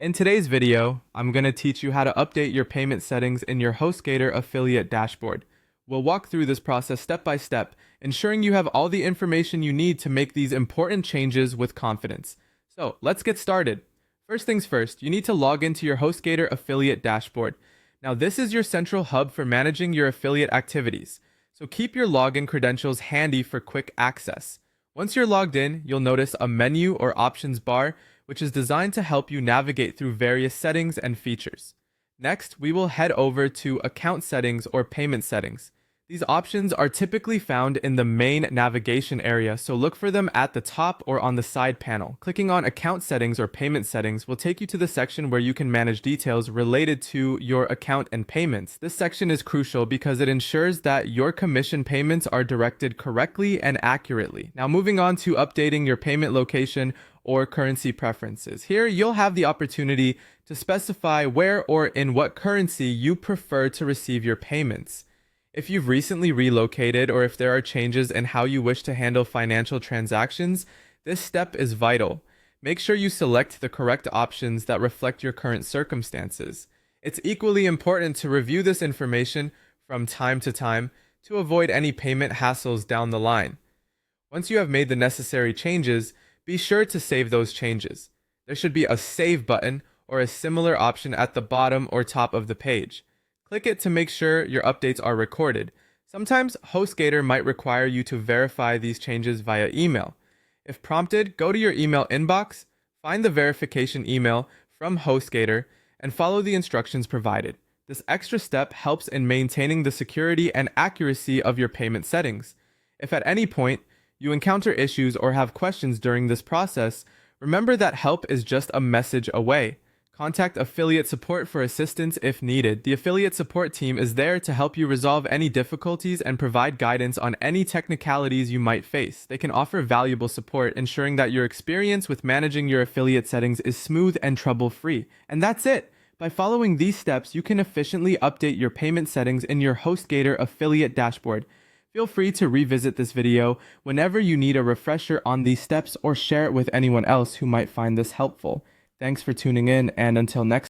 In today's video, I'm going to teach you how to update your payment settings in your HostGator affiliate dashboard. We'll walk through this process step by step, ensuring you have all the information you need to make these important changes with confidence. So let's get started. First things first, you need to log into your HostGator affiliate dashboard. Now this is your central hub for managing your affiliate activities. So keep your login credentials handy for quick access. Once you're logged in, you'll notice a menu or options bar, which is designed to help you navigate through various settings and features. Next, we will head over to Account Settings or Payment Settings. These options are typically found in the main navigation area, so look for them at the top or on the side panel. Clicking on Account Settings or Payment Settings will take you to the section where you can manage details related to your account and payments. This section is crucial because it ensures that your commission payments are directed correctly and accurately. Now moving on to updating your payment location or currency preferences. Here, you'll have the opportunity to specify where or in what currency you prefer to receive your payments. If you've recently relocated or if there are changes in how you wish to handle financial transactions, this step is vital. Make sure you select the correct options that reflect your current circumstances. It's equally important to review this information from time to time to avoid any payment hassles down the line. Once you have made the necessary changes, be sure to save those changes. There should be a Save button or a similar option at the bottom or top of the page. Click it to make sure your updates are recorded. Sometimes HostGator might require you to verify these changes via email. If prompted, go to your email inbox, find the verification email from HostGator, and follow the instructions provided. This extra step helps in maintaining the security and accuracy of your payment settings. If at any point you encounter issues or have questions during this process, remember that help is just a message away. Contact affiliate support for assistance if needed. The affiliate support team is there to help you resolve any difficulties and provide guidance on any technicalities you might face. They can offer valuable support, ensuring that your experience with managing your affiliate settings is smooth and trouble-free. And that's it! By following these steps, you can efficiently update your payment settings in your HostGator affiliate dashboard. Feel free to revisit this video whenever you need a refresher on these steps or share it with anyone else who might find this helpful. Thanks for tuning in, and until next time.